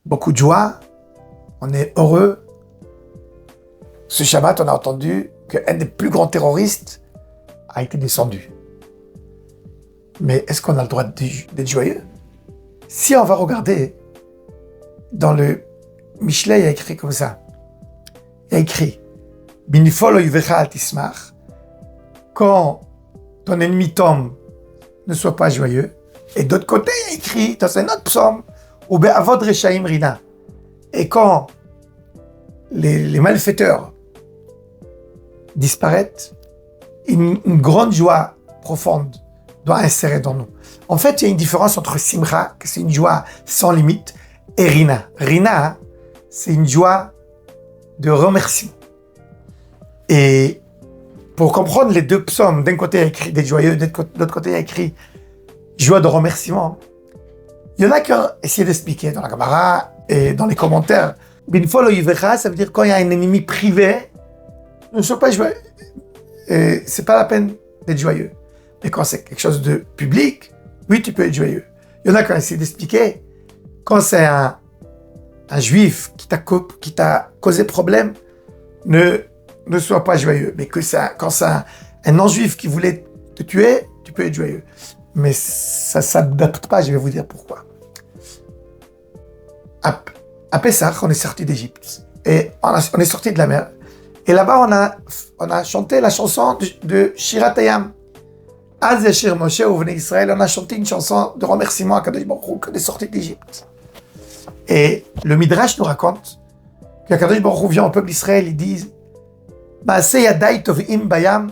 beaucoup de joie, on est heureux. Ce Shabbat, on a entendu qu'un des plus grands terroristes a été descendu. Mais est-ce qu'on a le droit d'être joyeux? Si on va regarder, dans le Michelet, il y a écrit comme ça. Il y a écrit « Binifol oivecha al tismach » quand ton ennemi tombe, ne sois pas joyeux. Et d'autre côté, il y a écrit dans un autre psaume « Ou be'avod reshaim rina » et quand les malfaiteurs disparaissent, une grande joie profonde doit insérer dans nous. En fait, il y a une différence entre simcha, que c'est une joie sans limite, et rina. Rina, c'est une joie de remerciement. Et pour comprendre les deux psaumes, d'un côté il y a écrit des joyeux, de l'autre côté il y a écrit joie de remerciement, il y en a qui ont essayé d'expliquer dans la Gemara et dans les commentaires. Binfol oivecha, ça veut dire quand il y a un ennemi privé, ne sois pas joyeux. Et c'est pas la peine d'être joyeux. Mais quand c'est quelque chose de public, oui, tu peux être joyeux. Il y en a qui ont essayé d'expliquer. Quand c'est un juif qui t'a causé problème, ne sois pas joyeux. Mais quand c'est un non-juif qui voulait te tuer, tu peux être joyeux. Mais ça ne s'adapte pas, je vais vous dire pourquoi. À Pessah, on est sorti d'Égypte. Et on est sorti de la mer. Et là-bas, on a chanté la chanson de Shirat Hayam. Az Yashir Moshe Uvnei Israël, on a chanté une chanson de remerciement à Kadosh Baruch Hu, qu'on est sorti d'Égypte. Et le Midrash nous raconte qu'Akadosh Baruch Hu vient au peuple d'Israël, ils disent Maaseh Yadai Tovim Bayam,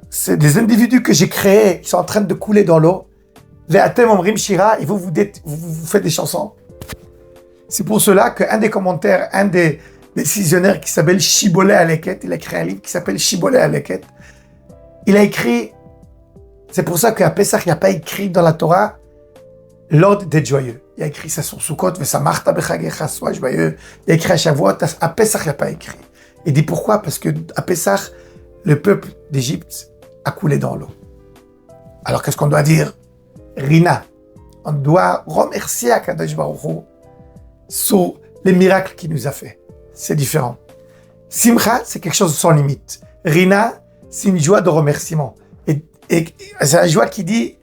c'est des individus que j'ai créés, qui sont en train de couler dans l'eau. Ve'atem Omrim Shira, et vous faites des chansons. C'est pour cela qu'un des commentaires, un des décisionnaires qui s'appelle Shibolé Aleket, il a écrit un livre qui s'appelle Shibolé Aleket. Il a écrit, c'est pour ça qu'à Pessah, il n'y a pas écrit dans la Torah l'ordre d'être joyeux. Il a écrit ça sur Sukkot, Vesamarta bechagecha, sois joyeux. Il a écrit à Shavuot, à Pessah, il n'y a pas écrit. Il dit pourquoi? Parce qu'à Pessah, le peuple d'Égypte a coulé dans l'eau. Alors qu'est-ce qu'on doit dire? Rina. On doit remercier Akadosh Baruch Hu sur les miracles qu'il nous a fait. C'est différent. Simcha, c'est quelque chose sans limite. Rina, c'est une joie de remerciement. Et c'est une joie qui dit,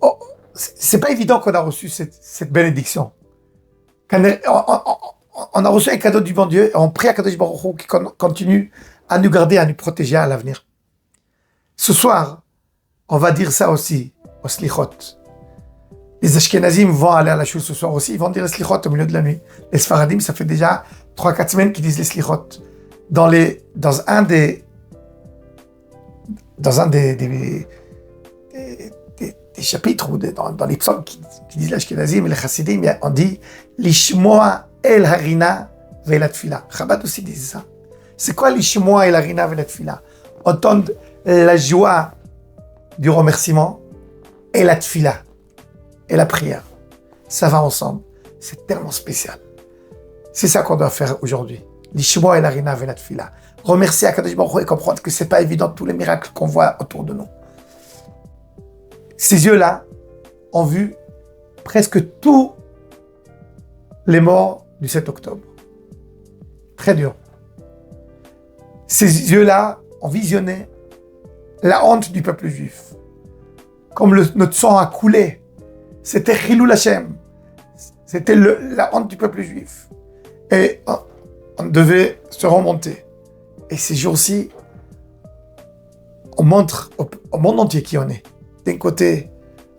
oh, c'est pas évident qu'on a reçu cette bénédiction. On a reçu un cadeau du bon Dieu, et on prie à Kadosh Baruch Hu qui continue à nous garder, à nous protéger à l'avenir. Ce soir, on va dire ça aussi au Slichot. Les Ashkenazim vont aller à la choule ce soir aussi, ils vont dire les Slichot au milieu de la nuit. Les Sfaradim, ça fait déjà 3-4 semaines qu'ils disent les Slichot. Dans un des chapitres ou dans les psaumes qui disent l'Ashkenazim et les Chassidim, on dit Lishmoa el harina ve'el atfila. Chabad aussi dit ça. C'est quoi Lishmoa el harina ve'el atfila? Entendre la joie du remerciement et la tfila et la prière. Ça va ensemble. C'est tellement spécial. C'est ça qu'on doit faire aujourd'hui. Lishmoa el harina ve'el atfila. Remercier Akadosh Baruch Hu et comprendre que c'est pas évident tous les miracles qu'on voit autour de nous. Ces yeux-là ont vu presque tous les morts du 7 octobre. Très dur. Ces yeux-là ont visionné la honte du peuple juif. Comme notre sang a coulé. C'était Chilul Hashem. C'était la honte du peuple juif. Et on devait se remonter. Et ces jours-ci, on montre au monde entier qui on est. D'un côté,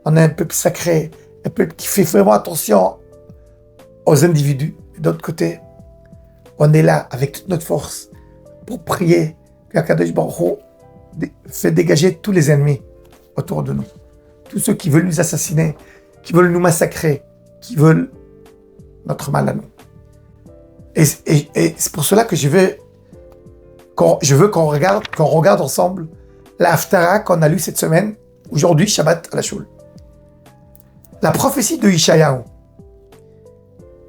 on est un peuple sacré, un peuple qui fait vraiment attention aux individus. Et d'autre côté, on est là avec toute notre force pour prier qu'Akadosh Baruch Hu fait dégager tous les ennemis autour de nous. Tous ceux qui veulent nous assassiner, qui veulent nous massacrer, qui veulent notre mal à nous. Et c'est pour cela que je veux qu'on regarde ensemble la Haftara qu'on a lue cette semaine, aujourd'hui, Shabbat à la Shul. La prophétie de Ishayahu.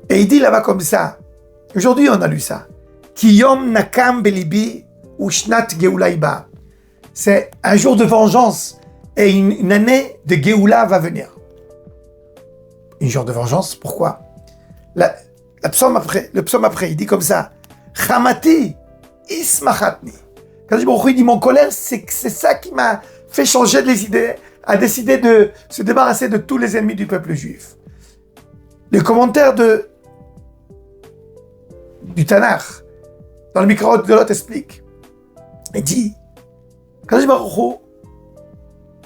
Et il dit là-bas comme ça, aujourd'hui on a lu ça, Ki yom nakam belibi ushnat geula ba. C'est un jour de vengeance et une année de Géoula va venir. une genre de vengeance. Pourquoi? Le psaume après, il dit comme ça, Chamati ismachatni. Quand il dit mon colère, c'est ça qui m'a fait changer les idées, a décidé de se débarrasser de tous les ennemis du peuple juif. Le commentaire du Tanakh, dans le Mikraot de l'autre, explique. Il dit, quand il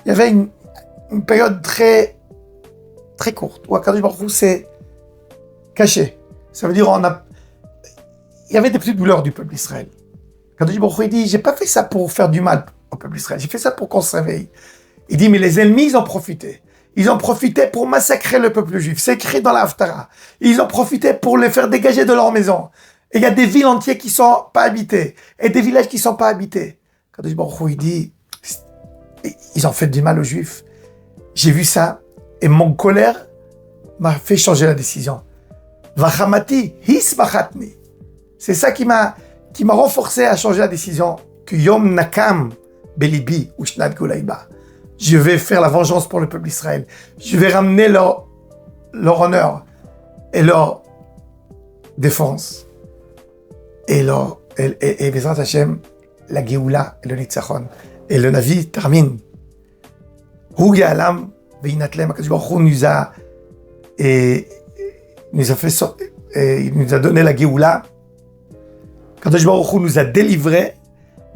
y avait une période très, très courte, où Kadosh Baruch Hu s'est caché. Ça veut dire, il y avait des petites douleurs du peuple d'Israël. Kadosh Baruch Hu dit, j'ai pas fait ça pour faire du mal au peuple d'Israël, j'ai fait ça pour qu'on se réveille. Il dit, mais les ennemis, ils ont profité. Ils ont profité pour massacrer le peuple juif. C'est écrit dans la Haftara. Ils ont profité pour les faire dégager de leur maison. Et il y a des villes entières qui sont pas habitées. Et des villages qui sont pas habités. Kadosh Baruch Hu, il dit, ils ont fait du mal aux juifs. J'ai vu ça. Et mon colère m'a fait changer la décision. Vachamati hisbachatni. C'est ça qui m'a renforcé à changer la décision. Que yom nakam belibi ushnat gulaïba. Je vais faire la vengeance pour le peuple d'Israël. Je vais ramener leur honneur et leur défense. Et Bezrat Hashem, la Géoula et le Nitzachon. Et le Navi termine. Hu Ya'alam ve'inatlem. Akadosh Baruch Hu nous a donné la Géoula. Akadosh Baruch Hu nous a délivrés.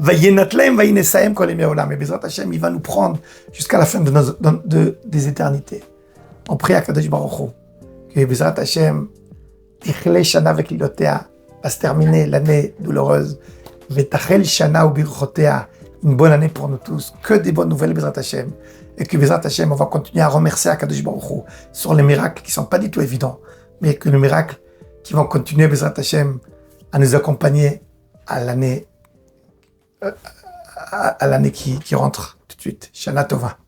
Vayenatlem vayinesaem kol yemei haolam. Et Bezrat Hashem, il va nous prendre jusqu'à la fin des éternités. On prie à Kadosh Baruch Hu que Bezrat Hashem, tichle shana veklilotea, va se terminer l'année douloureuse. Vetachel shana ubirchotea, une bonne année pour nous tous. Que des bonnes nouvelles, Bezrat Hashem. Et que Bezrat Hashem, on va continuer à remercier à Kadosh Baruch Hu sur les miracles qui ne sont pas du tout évidents, mais que les miracles qui vont continuer, Bezrat Hashem, à nous accompagner à l'année qui rentre tout de suite. Shana Tova.